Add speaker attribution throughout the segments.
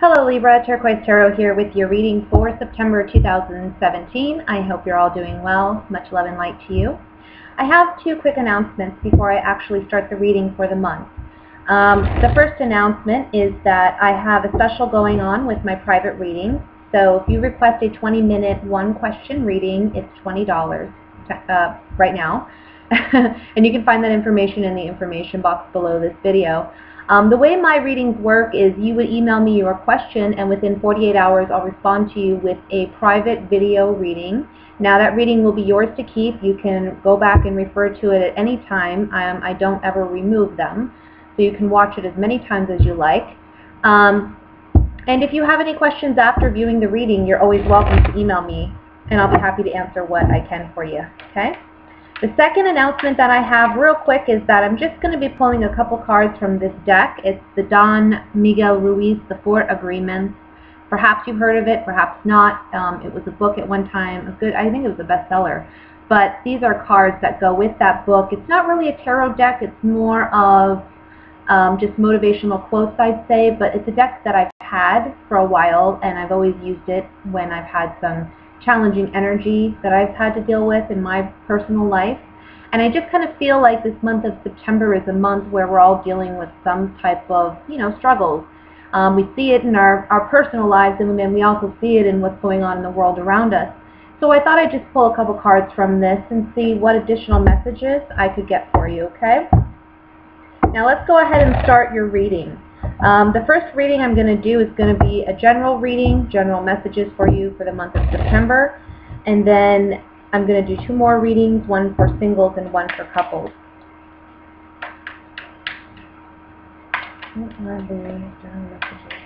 Speaker 1: Hello Libra, Turquoise Tarot here with your reading for September 2017. I hope you're all doing well. Much love and light to you. I have two quick announcements before I actually start the reading for the month. The first announcement is that I have a special going on with my private readings. So if you request a 20-minute one-question reading, it's $20 right now. And you can find that information in the information box below this video. The way my readings work is you would email me your question, and within 48 hours I'll respond to you with a private video reading. Now that reading will be yours to keep. You can go back and refer to it at any time. I don't ever remove them, so you can watch it as many times as you like. And if you have any questions after viewing the reading, you're always welcome to email me, and I'll be happy to answer what I can for you. Okay? The second announcement that I have real quick is that I'm just going to be pulling a couple cards from this deck. It's the Don Miguel Ruiz, The Four Agreements. Perhaps you've heard of it, perhaps not. It was a book at one time, I think it was a bestseller. But these are cards that go with that book. It's not really a tarot deck, it's more of just motivational quotes, I'd say, but it's a deck that I've had for a while, and I've always used it when I've had some challenging energy that I've had to deal with in my personal life. And I just kind of feel like this month of September is a month where we're all dealing with some type of, struggles. We see it in our personal lives, and then we also see it in what's going on in the world around us. So I thought I'd just pull a couple cards from this and see what additional messages I could get for you, okay? Now let's go ahead and start your reading. The first reading I'm going to do is going to be a general reading, general messages for you for the month of September. And then I'm going to do two more readings, one for singles and one for couples. What are the general messages?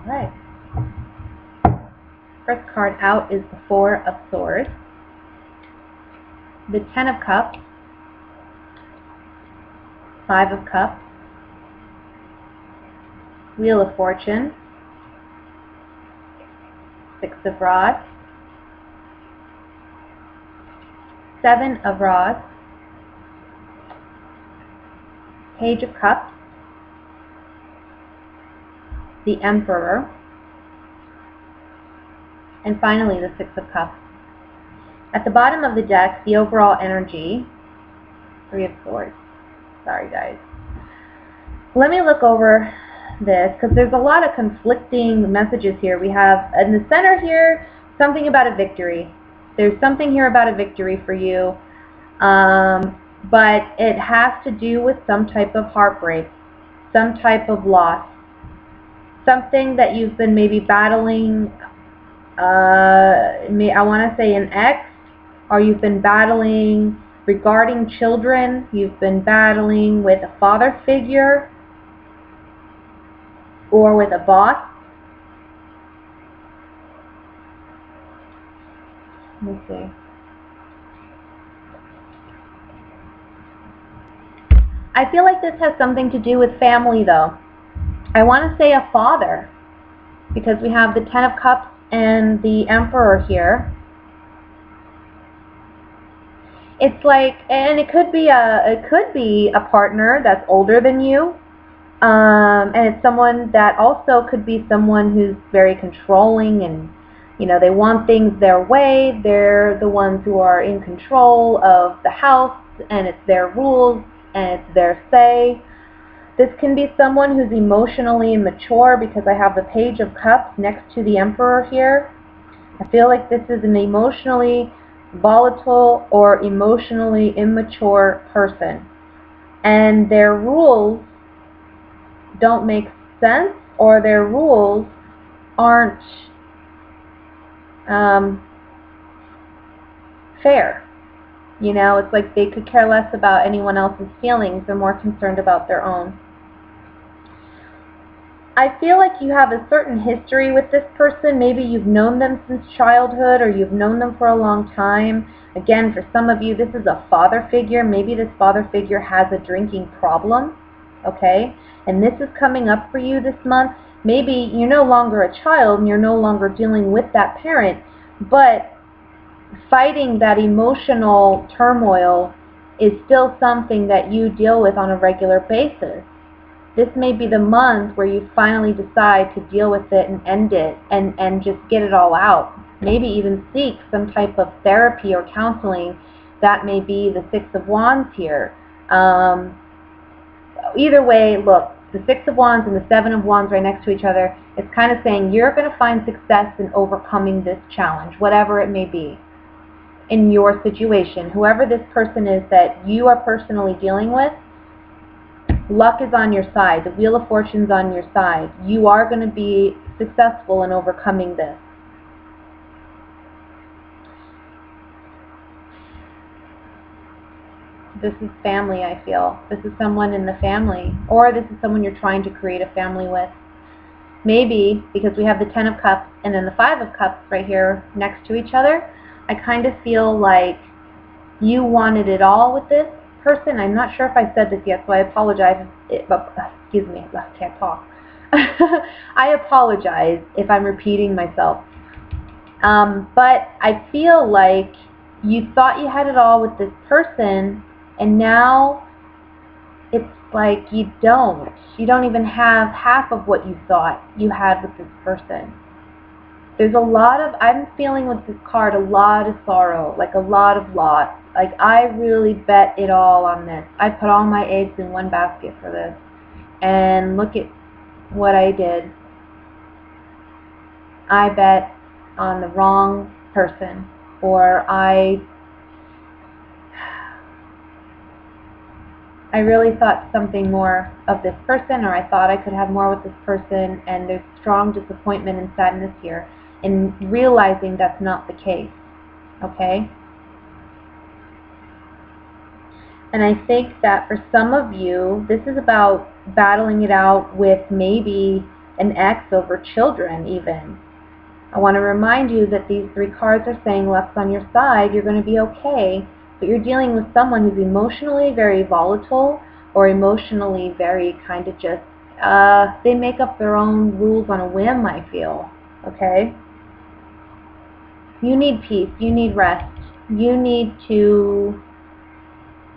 Speaker 1: Alright. First card out is the Four of Swords, the Ten of Cups, Five of Cups, Wheel of Fortune, Six of Rods, Seven of Rods, Page of Cups, the Emperor, and finally the Six of Cups. At the bottom of the deck, the overall energy, Three of Swords. Sorry guys. Let me look over this because there's a lot of conflicting messages here. We have in the center here something about a victory. There's something here about a victory for you, but it has to do with some type of heartbreak, some type of loss. Something that you've been maybe battling, I want to say an ex, or you've been battling regarding children, you've been battling with a father figure, or with a boss. Let me see. I feel like this has something to do with family though. I want to say a father, because we have the Ten of Cups and the Emperor here. It's like, and it could be a partner that's older than you, and it's someone that also could be someone who's very controlling, and they want things their way. They're the ones who are in control of the house, and it's their rules and it's their say. This can be someone who's emotionally immature, because I have the Page of Cups next to the Emperor here. I feel like this is an emotionally volatile or emotionally immature person, and their rules don't make sense, or their rules aren't fair. It's like they could care less about anyone else's feelings. They're more concerned about their own. I feel like you have a certain history with this person. Maybe you've known them since childhood, or you've known them for a long time. Again, for some of you, this is a father figure. Maybe this father figure has a drinking problem, okay? And this is coming up for you this month. Maybe you're no longer a child and you're no longer dealing with that parent, but fighting that emotional turmoil is still something that you deal with on a regular basis. This may be the month where you finally decide to deal with it and end it and just get it all out. Maybe even seek some type of therapy or counseling. That may be the Six of Wands here. Either way, look, the Six of Wands and the Seven of Wands right next to each other, it's kind of saying you're going to find success in overcoming this challenge, whatever it may be, in your situation. Whoever this person is that you are personally dealing with, luck is on your side. The Wheel of Fortune's on your side. You are going to be successful in overcoming this. This is family, I feel. This is someone in the family. Or this is someone you're trying to create a family with. Maybe, because we have the Ten of Cups and then the Five of Cups right here next to each other, I kind of feel like you wanted it all with this person. I'm not sure if I said this yet, so I apologize. Excuse me, I can't talk. I apologize if I'm repeating myself. But I feel like you thought you had it all with this person, and now it's like you don't. You don't even have half of what you thought you had with this person. There's a lot of, I'm feeling with this card, a lot of sorrow, like a lot of loss. Like, I really bet it all on this. I put all my eggs in one basket for this. And look at what I did. I bet on the wrong person. Or I really thought something more of this person, or I thought I could have more with this person, and there's strong disappointment and sadness here in realizing that's not the case, okay? And I think that for some of you, this is about battling it out with maybe an ex over children even. I want to remind you that these three cards are saying luck's on your side, you're going to be okay, but you're dealing with someone who's emotionally very volatile or emotionally very kind of just, they make up their own rules on a whim, I feel, okay? You need peace, you need rest, you need to,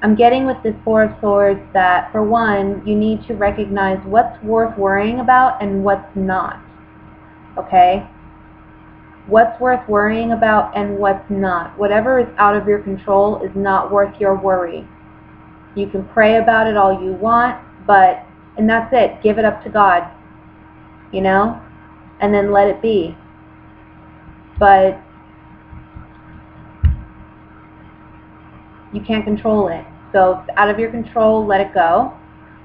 Speaker 1: I'm getting with this Four of Swords that, for one, you need to recognize what's worth worrying about and what's not, okay? What's worth worrying about and what's not. Whatever is out of your control is not worth your worry. You can pray about it all you want, but, and that's it. Give it up to God, you know, and then let it be. But you can't control it. So if it's out of your control, let it go.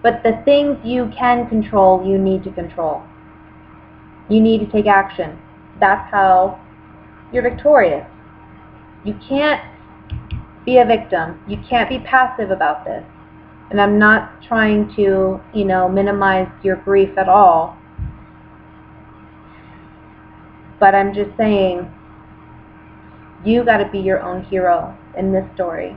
Speaker 1: But the things you can control, you need to control. You need to take action. That's how you're victorious. You can't be a victim. You can't be passive about this. And I'm not trying to, you know, minimize your grief at all. But I'm just saying, you got to be your own hero in this story.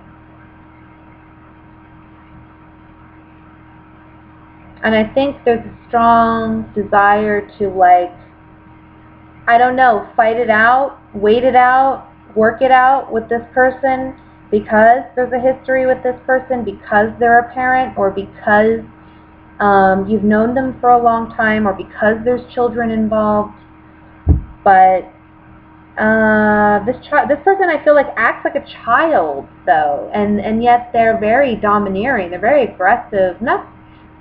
Speaker 1: And I think there's a strong desire to, like, I don't know, fight it out, wait it out, work it out with this person because there's a history with this person, because they're a parent, or because you've known them for a long time, or because there's children involved. But this person, I feel like, acts like a child, though, and yet they're very domineering. They're very aggressive, not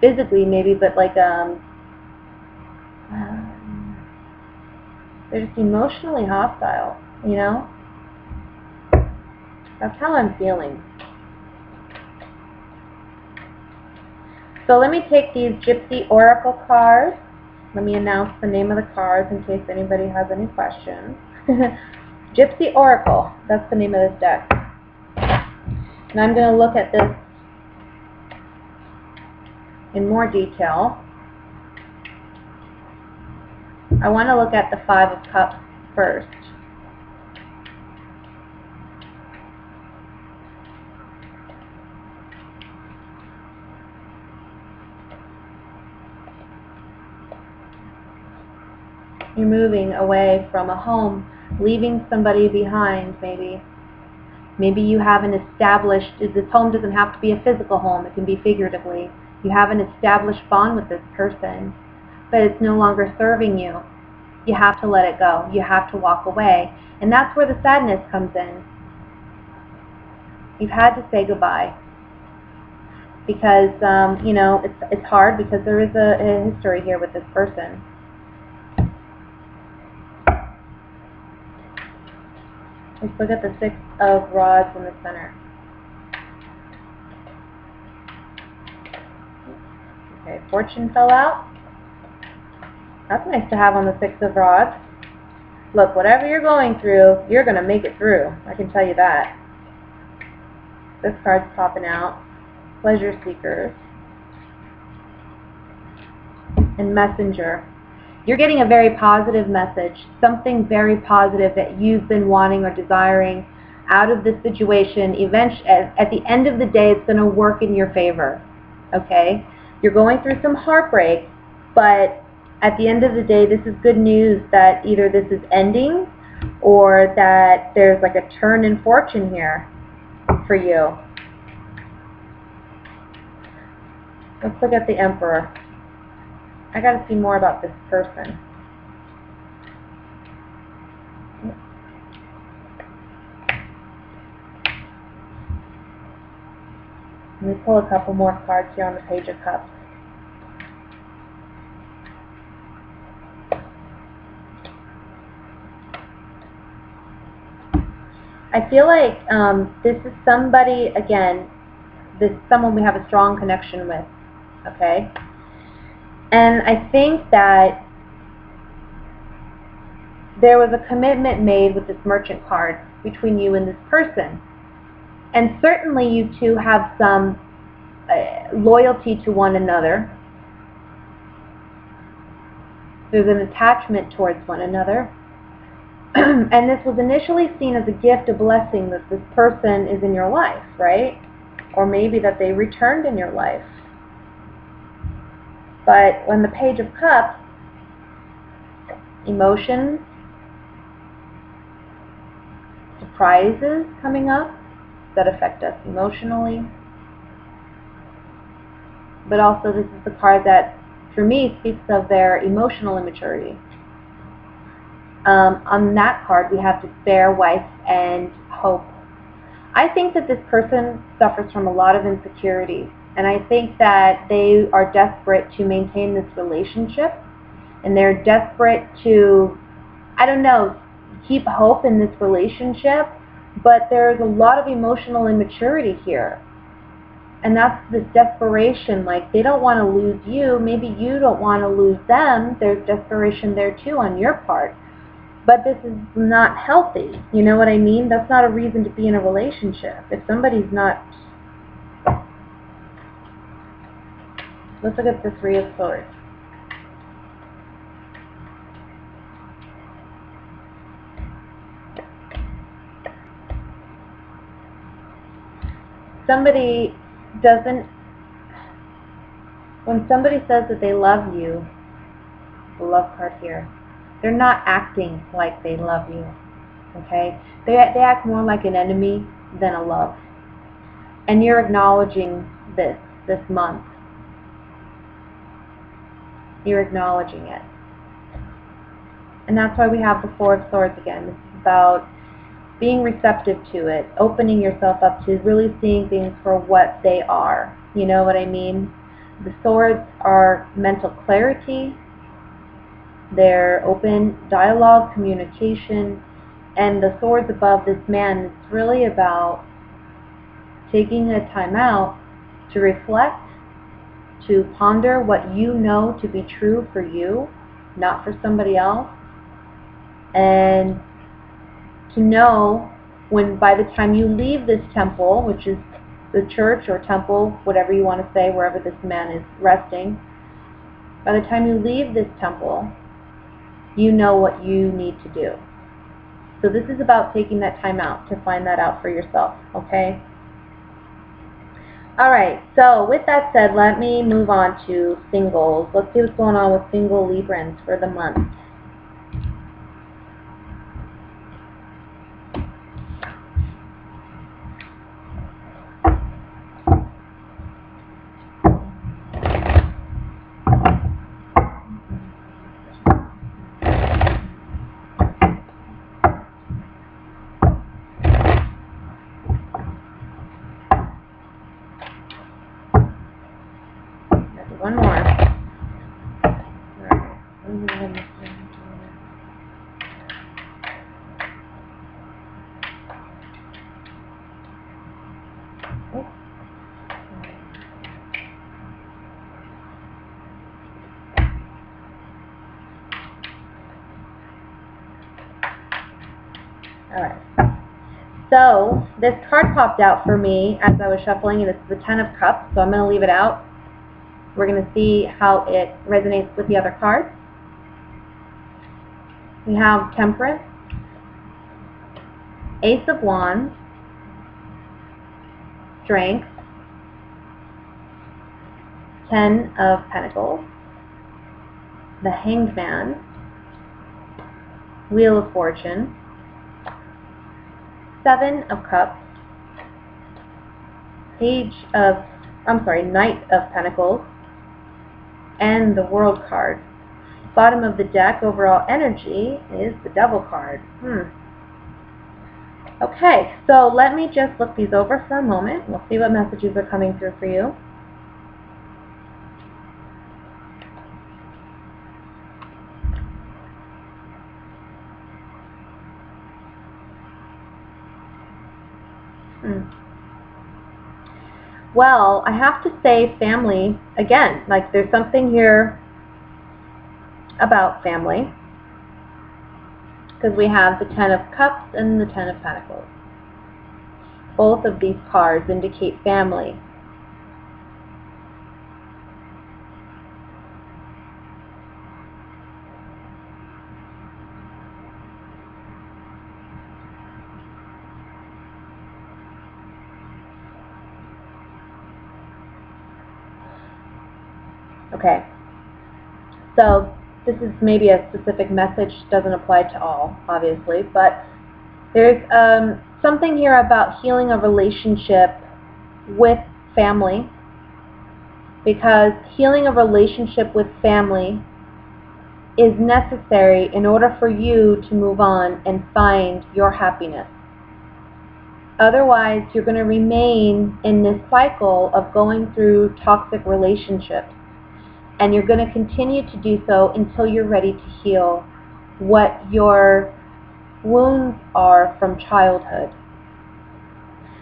Speaker 1: physically maybe, but like they're just emotionally hostile, you know? That's how I'm feeling. So let me take these Gypsy Oracle cards. Let me announce the name of the cards in case anybody has any questions. Gypsy Oracle, that's the name of this deck. And I'm going to look at this in more detail. I want to look at the Five of Cups first. You're moving away from a home, leaving somebody behind, maybe. Maybe you have an established, this home doesn't have to be a physical home, it can be figuratively. You have an established bond with this person, but it's no longer serving you. You have to let it go. You have to walk away. And that's where the sadness comes in. You've had to say goodbye. Because, you know, it's hard because there is a history here with this person. Let's look at the Six of Rods in the center. Okay, Fortune fell out. That's nice to have on the Six of Rods. Look, whatever you're going through, you're going to make it through. I can tell you that. This card's popping out. Pleasure Seekers. And Messenger. You're getting a very positive message, something very positive that you've been wanting or desiring out of this situation. Eventually, at the end of the day, it's going to work in your favor. Okay? You're going through some heartbreak, but at the end of the day, this is good news that either this is ending or that there's like a turn in fortune here for you. Let's look at the Emperor. I got to see more about this person. Let me pull a couple more cards here on the Page of Cups. I feel like this is somebody, again, this is someone we have a strong connection with, okay? And I think that there was a commitment made with this Merchant card between you and this person. And certainly you two have some loyalty to one another. There's an attachment towards one another. And this was initially seen as a gift, a blessing that this person is in your life, right? Or maybe that they returned in your life. But when the Page of Cups, emotions, surprises coming up that affect us emotionally. But also this is the card that, for me, speaks of their emotional immaturity. On that card, we have despair, wife, and hope. I think that this person suffers from a lot of insecurity, and I think that they are desperate to maintain this relationship, and they're desperate to, I don't know, keep hope in this relationship, but there's a lot of emotional immaturity here. And that's this desperation, like they don't want to lose you, maybe you don't want to lose them. There's desperation there too on your part. But this is not healthy, you know what I mean? That's not a reason to be in a relationship. If somebody's not... Let's look at the Three of Swords. Somebody doesn't... When somebody says that they love you, the love card here, they're not acting like they love you, okay? They act more like an enemy than a love. And you're acknowledging this month. You're acknowledging it. And that's why we have the Four of Swords again. This is about being receptive to it, opening yourself up to really seeing things for what they are. You know what I mean? The swords are mental clarity. They're open dialogue, communication, and the swords above this man is really about taking a time out to reflect, to ponder what you know to be true for you, not for somebody else, and to know when by the time you leave this temple, which is the church or temple, whatever you want to say, wherever this man is resting, by the time you leave this temple, you know what you need to do. So this is about taking that time out to find that out for yourself, okay? Alright, so with that said, let me move on to singles. Let's see what's going on with single Librans for the month. Oops. Alright. So, this card popped out for me as I was shuffling, and it's the Ten of Cups, so I'm going to leave it out. We're going to see how it resonates with the other cards. We have Temperance, Ace of Wands, Strength, Ten of Pentacles, the Hanged Man, Wheel of Fortune, Seven of Cups, Knight of Pentacles, and the World card. Bottom of the deck, overall energy, is the Devil card. Okay, so let me just look these over for a moment. We'll see what messages are coming through for you. Well, I have to say family, again, like there's something here about family, because we have the Ten of Cups and the Ten of Pentacles. Both of these cards indicate family. Okay, so this is maybe a specific message, doesn't apply to all, obviously, but there's something here about healing a relationship with family, because healing a relationship with family is necessary in order for you to move on and find your happiness. Otherwise, you're going to remain in this cycle of going through toxic relationships. And you're going to continue to do so until you're ready to heal what your wounds are from childhood.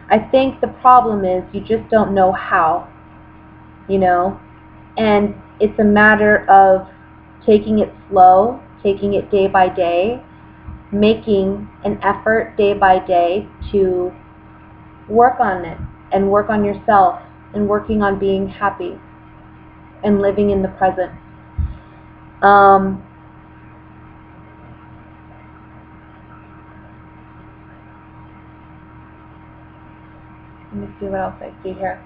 Speaker 1: I think the problem is you just don't know how, and it's a matter of taking it slow, taking it day by day, making an effort day by day to work on it and work on yourself and working on being happy and living in the present. Let me see what else I see here.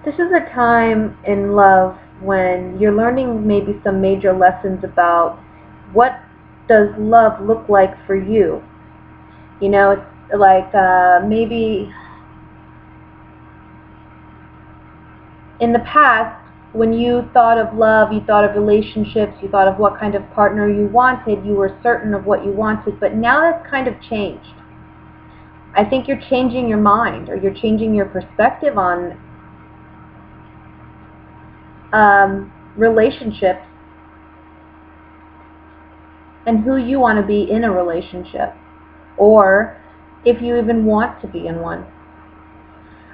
Speaker 1: This is a time in love when you're learning maybe some major lessons about what does love look like for you. It's like maybe in the past, when you thought of love, you thought of relationships, you thought of what kind of partner you wanted, you were certain of what you wanted, but now that's kind of changed. I think you're changing your mind, or you're changing your perspective on relationships and who you want to be in a relationship, or if you even want to be in one.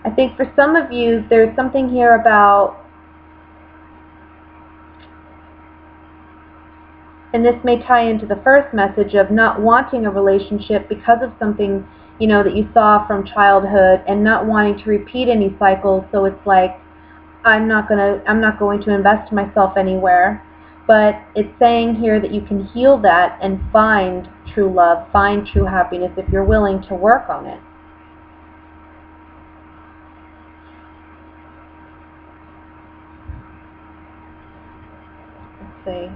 Speaker 1: I think for some of you, there's something here about, and this may tie into the first message of not wanting a relationship because of something, that you saw from childhood, and not wanting to repeat any cycles. So it's like, I'm not going to invest myself anywhere. But it's saying here that you can heal that and find true love, find true happiness if you're willing to work on it. Let's see.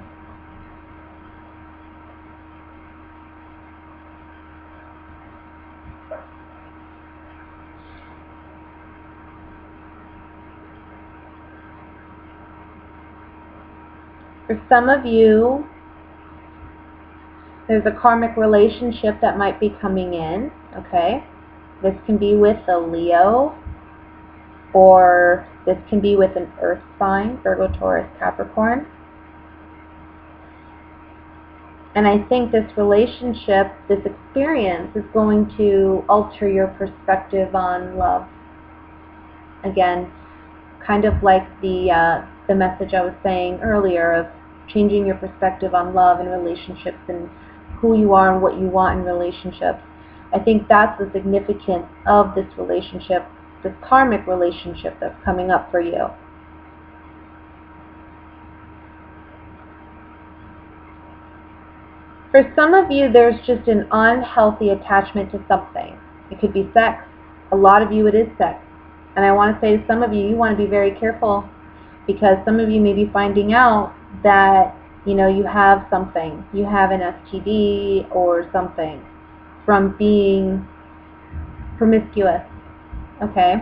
Speaker 1: For some of you, there's a karmic relationship that might be coming in, okay? This can be with a Leo, or this can be with an earth sign, Virgo, Taurus, Capricorn. And I think this relationship, this experience, is going to alter your perspective on love. Again, kind of like the message I was saying earlier of changing your perspective on love and relationships and who you are and what you want in relationships. I think that's the significance of this relationship, this karmic relationship that's coming up for you. For some of you, there's just an unhealthy attachment to something. It could be sex. A lot of you, it is sex. And I want to say to some of you, you want to be very careful, because some of you may be finding out that, you know, you have something. You have an STD or something from being promiscuous. Okay?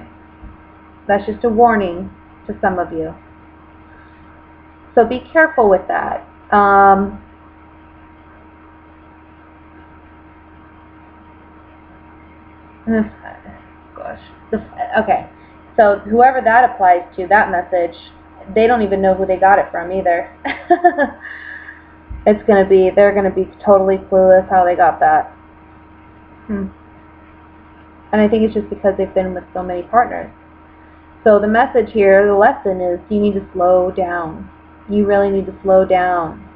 Speaker 1: That's just a warning to some of you. So be careful with that. Okay, so whoever that applies to, that message, they don't even know who they got it from either. They're gonna be totally clueless how they got that. And I think it's just because they've been with so many partners. So the message here, the lesson is, you need to slow down. You really need to slow down.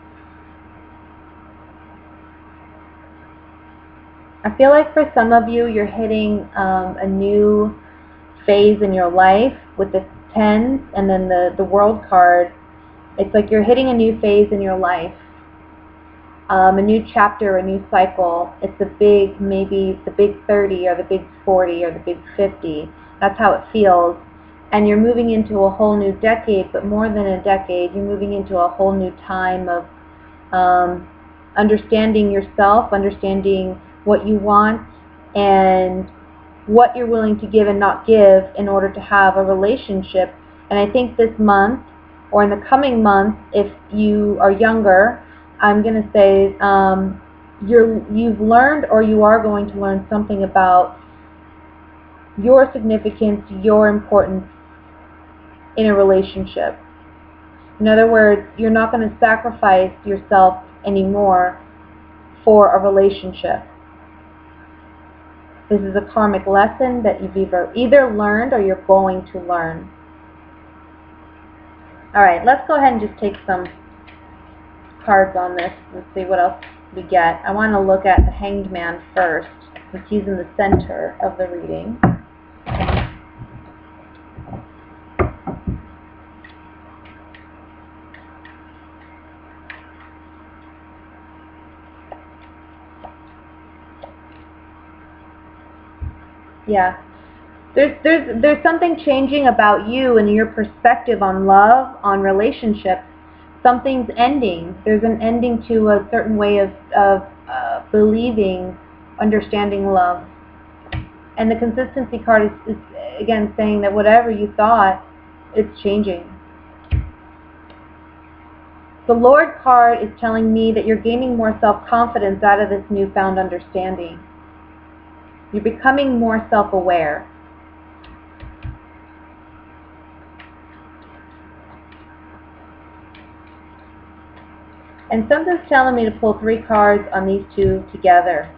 Speaker 1: I feel like for some of you, you're hitting a new phase in your life with the tens and then the world card. It's like you're hitting a new phase in your life, a new chapter, a new cycle. It's maybe the big 30 or the big 40 or the big 50. That's how it feels. And you're moving into a whole new decade, but more than a decade, you're moving into a whole new time of understanding yourself, understanding what you want, and what you're willing to give and not give in order to have a relationship. And I think this month, or in the coming months, if you are younger, I'm going to say you've learned, or you are going to learn something about your significance, your importance in a relationship. In other words, you're not going to sacrifice yourself anymore for a relationship. This is a karmic lesson that you've either learned or you're going to learn. Alright, let's go ahead and just take some cards on this and see what else we get. I want to look at the Hanged Man first, since he's in the center of the reading. Yeah. There's something changing about you and your perspective on love, on relationships. Something's ending. There's an ending to a certain way of believing, understanding love. And the consistency card is again saying that whatever you thought, it's changing. The Lord card is telling me that you're gaining more self-confidence out of this newfound understanding. You're becoming more self-aware. And something's telling me to pull 3 cards on these two together.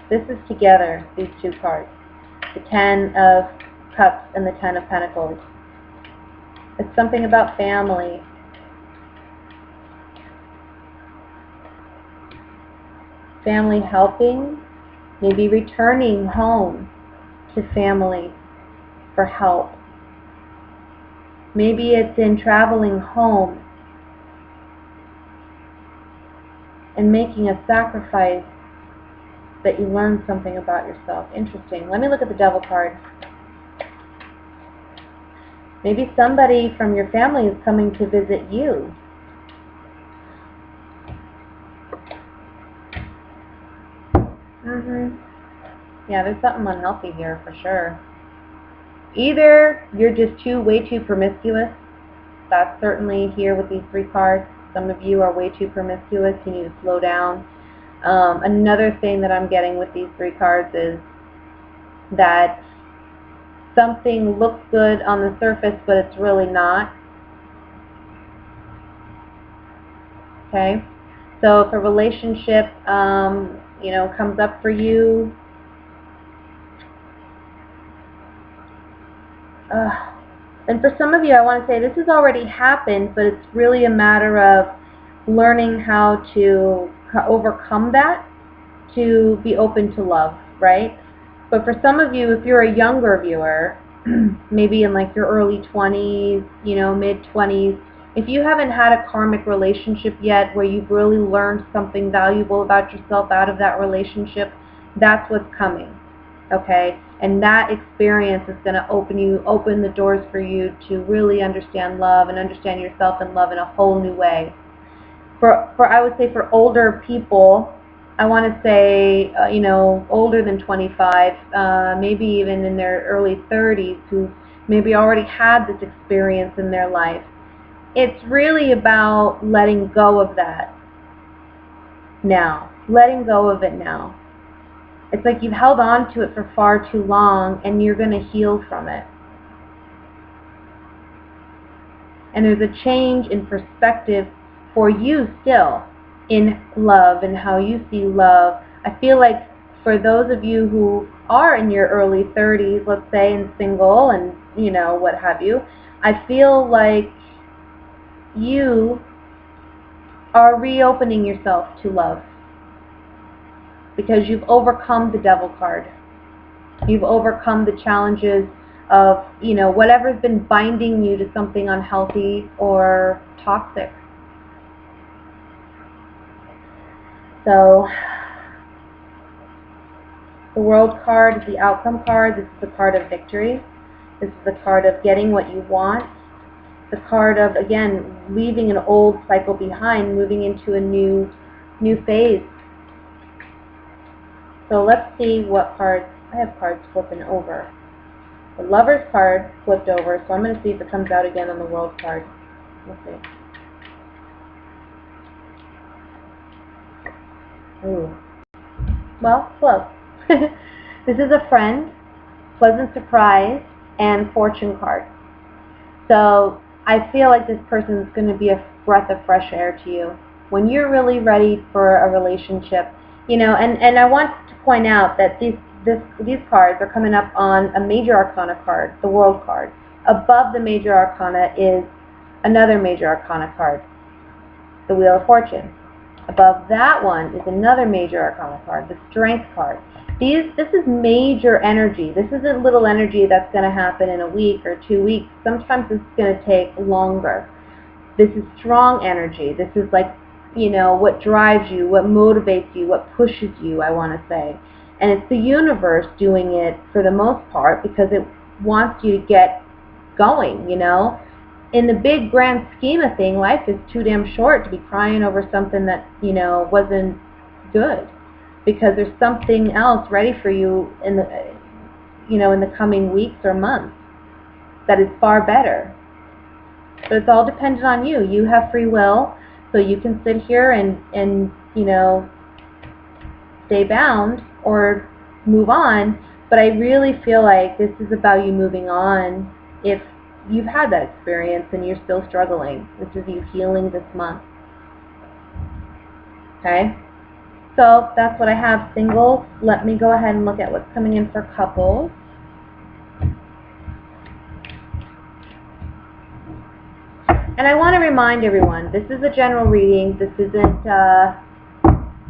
Speaker 1: This is together, these 2 cards. The 10 of Cups and the 10 of Pentacles. It's something about family. Family helping. Maybe returning home to family for help. Maybe it's in traveling home and making a sacrifice that you learn something about yourself. Interesting. Let me look at the Devil card. Maybe somebody from your family is coming to visit you. Yeah, there's something unhealthy here for sure. Either you're just way too promiscuous. That's certainly here with these 3 cards. Some of you are way too promiscuous. You need to slow down. Another thing that I'm getting with these 3 cards is that something looks good on the surface, but it's really not. Okay? So if a relationship, you know, comes up for you, and for some of you, I want to say this has already happened, but it's really a matter of learning how to overcome that, to be open to love, right? But for some of you, if you're a younger viewer, maybe in like your early 20s, you know, mid-20s, if you haven't had a karmic relationship yet where you've really learned something valuable about yourself out of that relationship, that's what's coming, okay? And that experience is going to open the doors for you to really understand love and understand yourself and love in a whole new way. I would say for older people, I want to say, you know, older than 25, maybe even in their early 30s, who maybe already had this experience in their life. It's really about letting go of that now. Letting go of it now. It's like you've held on to it for far too long, and you're going to heal from it. And there's a change in perspective for you still in love and how you see love. I feel like for those of you who are in your early 30s, let's say, and single and, you know, what have you, I feel like you are reopening yourself to love because you've overcome the devil card. You've overcome the challenges of, you know, whatever's been binding you to something unhealthy or toxic. So, the World card is the outcome card. This is the card of victory. This is the card of getting what you want. The card of, again, leaving an old cycle behind, moving into a new phase. So let's see what cards. I have cards flipping over. The Lover's card flipped over, so I'm going to see if it comes out again on the World card. Let's see. Ooh. Well, close. This is a friend, pleasant surprise, and fortune card. So I feel like this person is going to be a breath of fresh air to you when you're really ready for a relationship. You know, and I want to point out that these cards are coming up on a major arcana card, the World card. Above the major arcana is another major arcana card, the Wheel of Fortune. Above that one is another major arcana card, the Strength card. This is major energy. This isn't little energy that's going to happen in a week or 2 weeks. Sometimes it's going to take longer. This is strong energy. This is like, you know, what drives you, what motivates you, what pushes you, I want to say. And it's the universe doing it for the most part because it wants you to get going, you know. In the big grand scheme of things, life is too damn short to be crying over something that, you know, wasn't good, because there's something else ready for you in the, you know, in the coming weeks or months that is far better. But it's all dependent on you. You have free will, so you can sit here and you know, stay bound or move on. But I really feel like this is about you moving on if you've had that experience and you're still struggling. This is you healing this month. Okay? So that's what I have, singles. Let me go ahead and look at what's coming in for couples. And I want to remind everyone, this is a general reading. This isn't,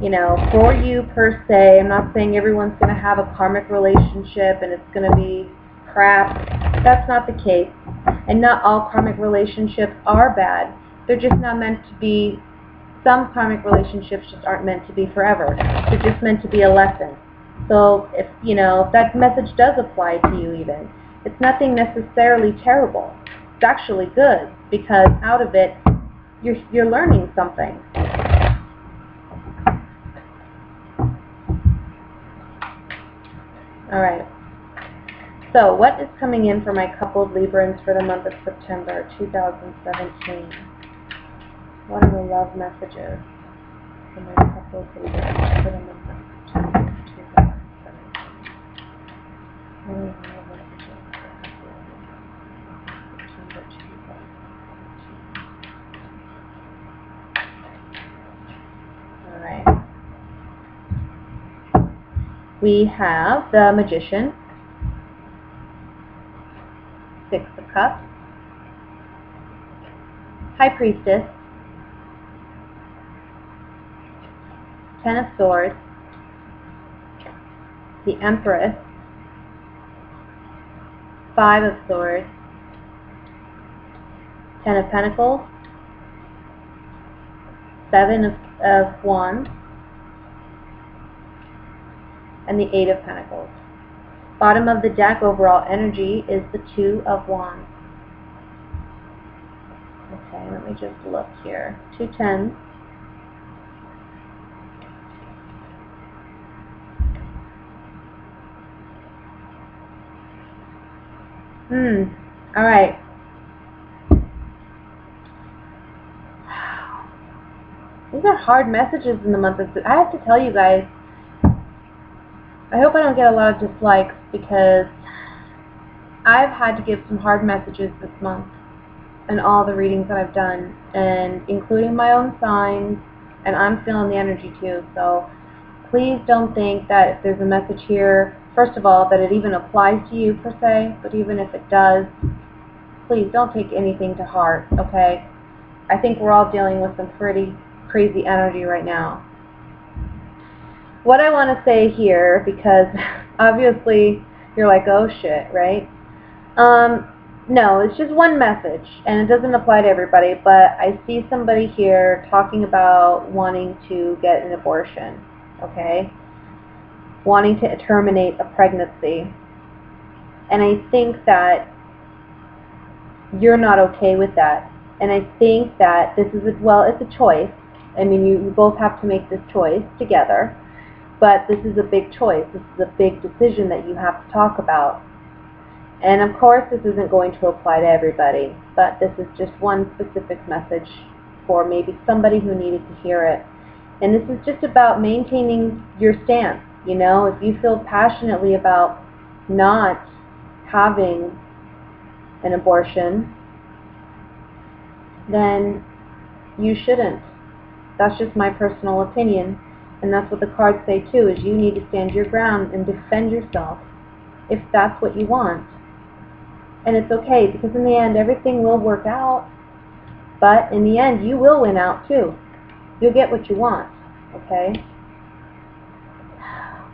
Speaker 1: you know, for you per se. I'm not saying everyone's going to have a karmic relationship and it's going to be crap. That's not the case. And not all karmic relationships are bad. They're just not meant to be. Some karmic relationships just aren't meant to be forever. They're just meant to be a lesson. So if, you know, if that message does apply to you even, it's nothing necessarily terrible. It's actually good, because out of it, you're learning something. All right. So what is coming in for my coupled Librans for the month of September 2017? What are the love messages for my coupled Librans for the month of September 2017? What are the love messages for we have the Magician, Six of Cups, High Priestess, Ten of Swords, the Empress, Five of Swords, Ten of Pentacles, Seven of Wands, and the Eight of Pentacles. Bottom of the deck overall energy is the Two of Wands. Okay, let me just look here. 2 tens. All right. These are hard messages in the month of September. I have to tell you guys, I hope I don't get a lot of dislikes because I've had to give some hard messages this month in all the readings that I've done, and including my own signs, and I'm feeling the energy too. So please don't think that if there's a message here, first of all, that it even applies to you per se, but even if it does, please don't take anything to heart, okay? I think we're all dealing with some pretty crazy energy right now. What I want to say here, because obviously you're like, oh shit, right? No, it's just one message, and it doesn't apply to everybody, but I see somebody here talking about wanting to get an abortion, okay? Wanting to terminate a pregnancy. And I think that you're not okay with that. And I think that this is, well, it's a choice. I mean, you both have to make this choice together, but this is a big choice. This is a big decision that you have to talk about. And of course, this isn't going to apply to everybody, but this is just one specific message for maybe somebody who needed to hear it. And this is just about maintaining your stance. You know, if you feel passionately about not having an abortion, then you shouldn't. That's just my personal opinion. And that's what the cards say too, is you need to stand your ground and defend yourself if that's what you want. And it's okay, because in the end, everything will work out. But in the end, you will win out too. You'll get what you want, okay?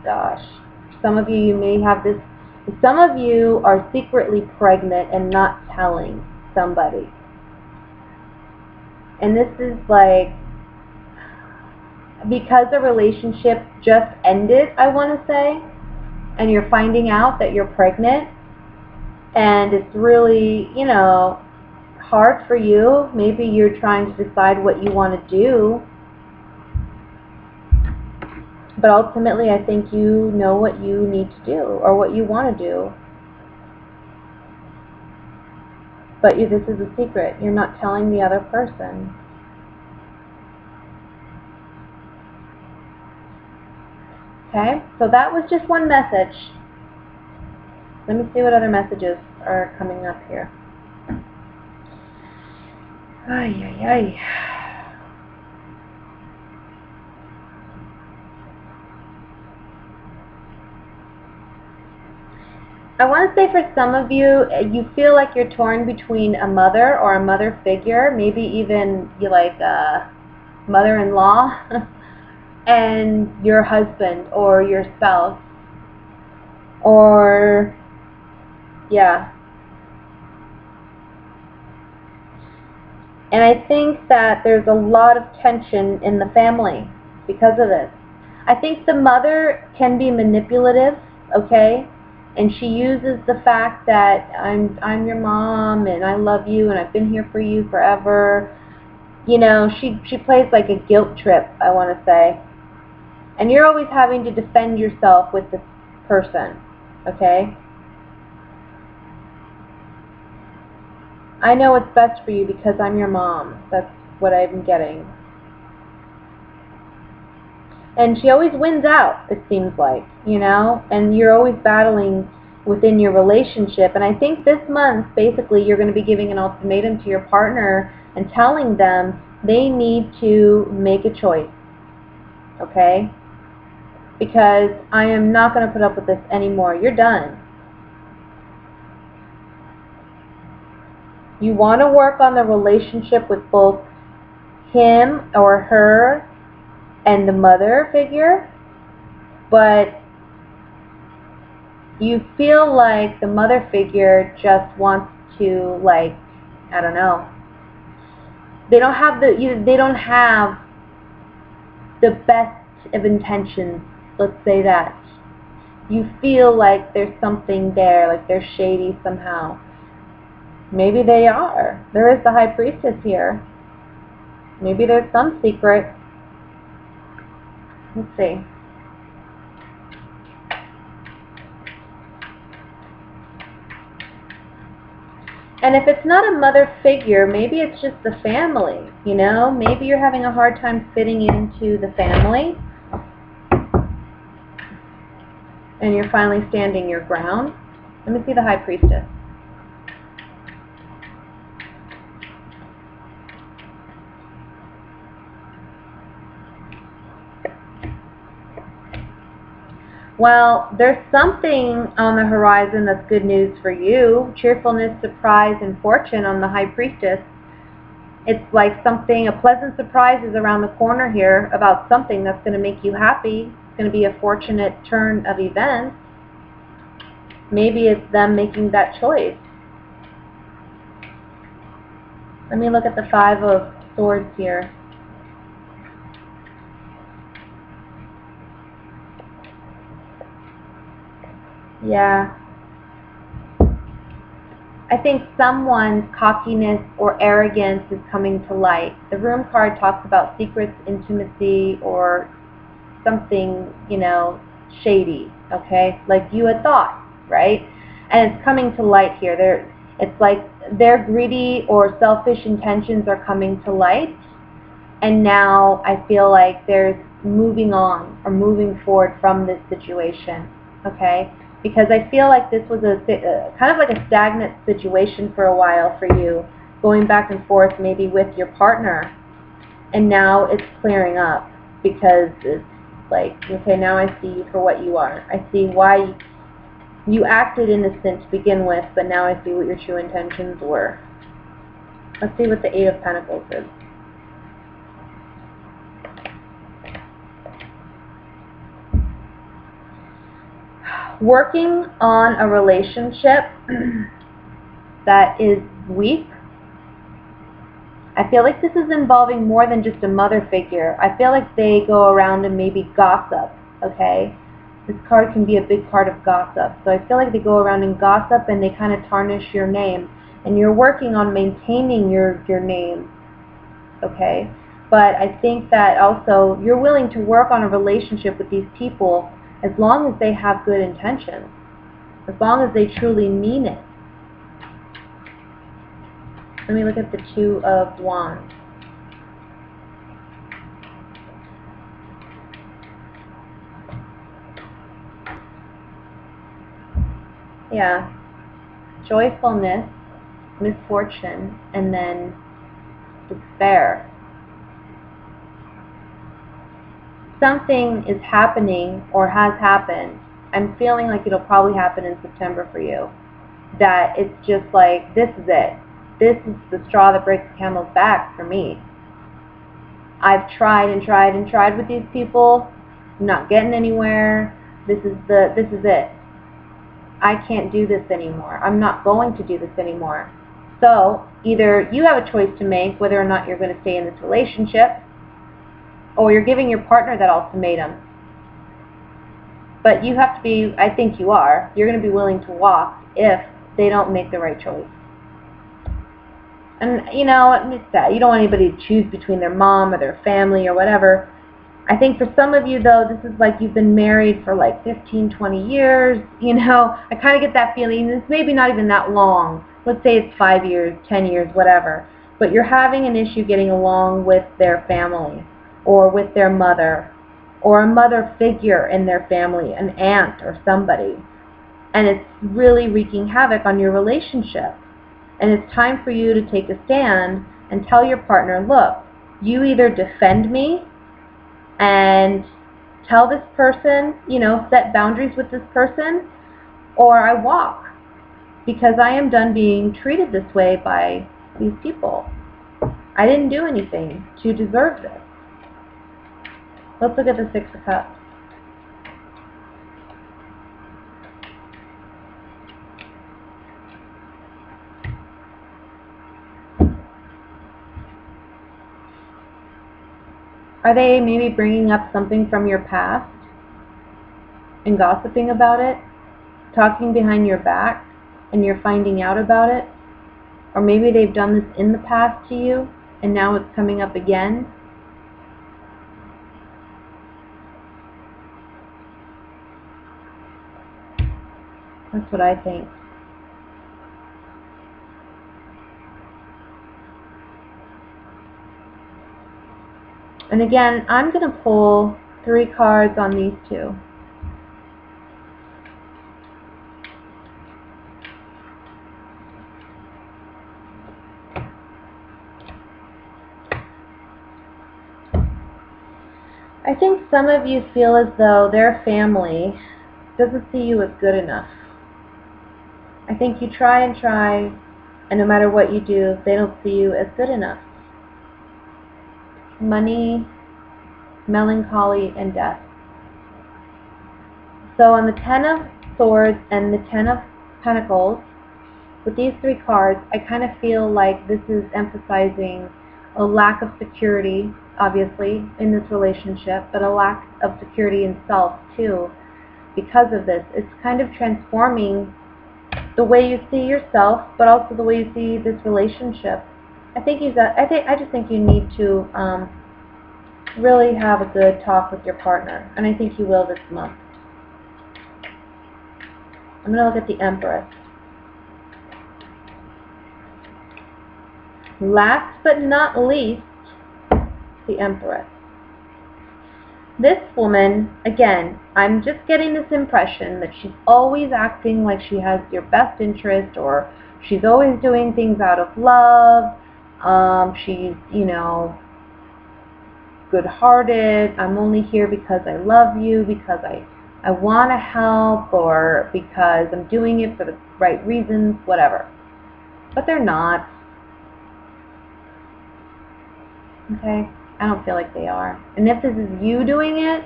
Speaker 1: Gosh. Some of you may have this. Some of you are secretly pregnant and not telling somebody. And this is like, because the relationship just ended, I want to say, and you're finding out that you're pregnant, and it's really, you know, hard for you. Maybe you're trying to decide what you want to do, but ultimately I think you know what you need to do or what you want to do. But this is a secret. You're not telling the other person. Okay, so that was just one message. Let me see what other messages are coming up here. Ay, ay, ay. I want to say for some of you, you feel like you're torn between a mother or a mother figure, maybe even you like a mother-in-law, and your husband or your spouse, or, yeah. And I think that there's a lot of tension in the family because of this. I think the mother can be manipulative, okay? And she uses the fact that I'm your mom and I love you and I've been here for you forever. You know, she plays like a guilt trip, I want to say. And you're always having to defend yourself with this person, okay? I know what's best for you because I'm your mom. That's what I'm getting. And she always wins out, it seems like, you know? And you're always battling within your relationship. And I think this month, basically, you're going to be giving an ultimatum to your partner and telling them they need to make a choice, okay? because I am not going to put up with this anymore. You're done. You want to work on the relationship with both him or her and the mother figure, but you feel like the mother figure just wants to, like, I don't know. They don't have the best of intentions. Let's say that. You feel like there's something there, like they're shady somehow. Maybe they are. There is the High Priestess here. Maybe there's some secret. Let's see. And if it's not a mother figure, maybe it's just the family, you know? Maybe you're having a hard time fitting into the family, and you're finally standing your ground. Let me see the High Priestess. Well, there's something on the horizon that's good news for you. Cheerfulness, surprise, and fortune on the High Priestess. It's like something, a pleasant surprise is around the corner here about something that's going to make you happy. It's going to be a fortunate turn of events. Maybe it's them making that choice. Let me look at the Five of Swords here. Yeah. I think someone's cockiness or arrogance is coming to light. The Room card talks about secrets, intimacy, or something, you know, shady, okay? Like you had thought, right? And it's coming to light here. It's like their greedy or selfish intentions are coming to light, and now I feel like there's moving on or moving forward from this situation, okay? Because I feel like this was a kind of like a stagnant situation for a while for you, going back and forth maybe with your partner, and now it's clearing up because it's like, okay, now I see you for what you are. I see why you acted innocent to begin with, but now I see what your true intentions were. Let's see what the Eight of Pentacles is. Working on a relationship that is weak. I feel like this is involving more than just a mother figure. I feel like they go around and maybe gossip, okay? This card can be a big part of gossip. So I feel like they go around and gossip and they kind of tarnish your name. And you're working on maintaining your name, okay? But I think that also you're willing to work on a relationship with these people as long as they have good intentions, as long as they truly mean it. Let me look at the Two of Wands. Yeah, joyfulness, misfortune, and then despair. Something is happening or has happened. I'm feeling like it'll probably happen in September for you. That it's just like, this is it. This is the straw that breaks the camel's back for me. I've tried and tried and tried with these people. I'm not getting anywhere. This is it. I can't do this anymore. I'm not going to do this anymore. So either you have a choice to make whether or not you're going to stay in this relationship, or you're giving your partner that ultimatum. But you have to be, I think you are, you're going to be willing to walk if they don't make the right choice. And, you know, it's sad. You don't want anybody to choose between their mom or their family or whatever. I think for some of you, though, this is like you've been married for like 15, 20 years. You know, I kind of get that feeling. It's maybe not even that long. Let's say it's 5 years, 10 years, whatever. But you're having an issue getting along with their family or with their mother or a mother figure in their family, an aunt or somebody. And it's really wreaking havoc on your relationship. And it's time for you to take a stand and tell your partner, look, you either defend me and tell this person, set boundaries with this person, or I walk because I am done being treated this way by these people. I didn't do anything to deserve this. Let's look at the Six of Cups. Are they maybe bringing up something from your past and gossiping about it, talking behind your back, and you're finding out about it? Or maybe they've done this in the past to you and now it's coming up again. That's what I think. And again, I'm going to pull 3 cards on these two. I think some of you feel as though their family doesn't see you as good enough. I think you try and try, and no matter what you do, they don't see you as good enough. Money, melancholy, and death. So on the Ten of Swords and the Ten of Pentacles, with these 3 cards, I kind of feel like this is emphasizing a lack of security, obviously, in this relationship, but a lack of security in self, too, because of this. It's kind of transforming the way you see yourself, but also the way you see this relationship. I just think you need to really have a good talk with your partner, and I think you will this month. I'm going to look at the Empress. Last but not least, the Empress. This woman, again, I'm just getting this impression that she's always acting like she has your best interest, or she's always doing things out of love. She's, good-hearted. I'm only here because I love you, because I want to help, or because I'm doing it for the right reasons, whatever. But they're not. Okay? I don't feel like they are. And if this is you doing it,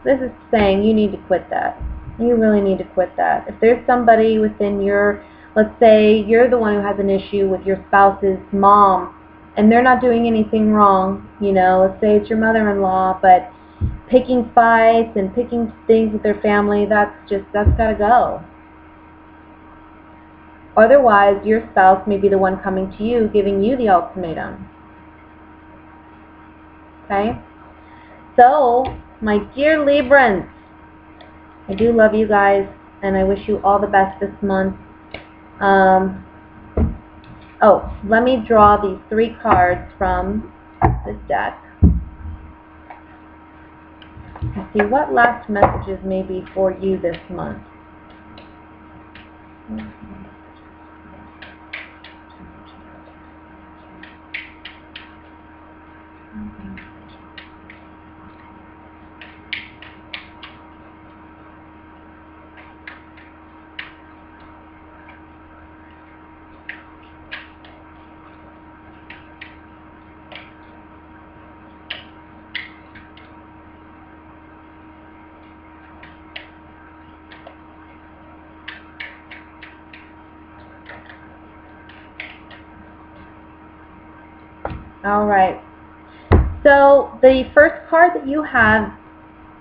Speaker 1: this is saying you need to quit that. You really need to quit that. If there's somebody within your, let's say you're the one who has an issue with your spouse's mom, and they're not doing anything wrong, let's say it's your mother-in-law, but picking fights and picking things with their family, that's gotta go. Otherwise, your spouse may be the one coming to you, giving you the ultimatum. Okay? So, my dear Librans, I do love you guys, and I wish you all the best this month. Let me draw these 3 cards from this deck. Let's see what last messages may be for you this month. All right. So the first card that you have,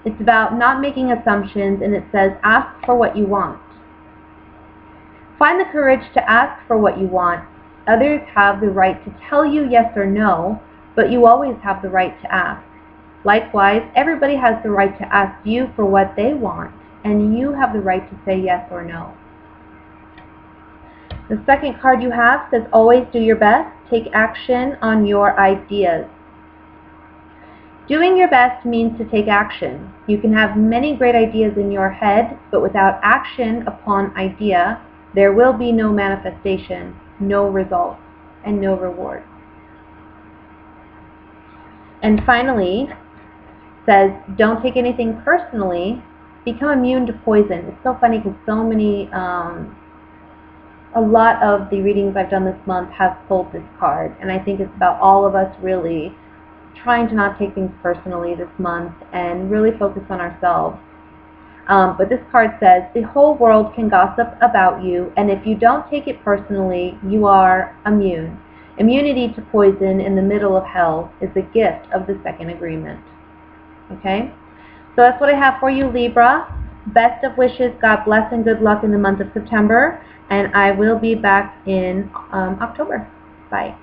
Speaker 1: it's about not making assumptions, and it says, ask for what you want. Find the courage to ask for what you want. Others have the right to tell you yes or no, but you always have the right to ask. Likewise, everybody has the right to ask you for what they want, and you have the right to say yes or no. The second card you have says, always do your best. Take action on your ideas. Doing your best means to take action. You can have many great ideas in your head, but without action upon idea, there will be no manifestation, no results, and no reward. And finally, says, don't take anything personally. Become immune to poison. It's so funny because so many, a lot of the readings I've done this month have pulled this card. And I think it's about all of us really trying to not take things personally this month and really focus on ourselves. But this card says, the whole world can gossip about you, and if you don't take it personally, you are immune. Immunity to poison in the middle of hell is a gift of the second agreement. Okay? So that's what I have for you, Libra. Best of wishes, God bless, and good luck in the month of September. And I will be back in October. Bye.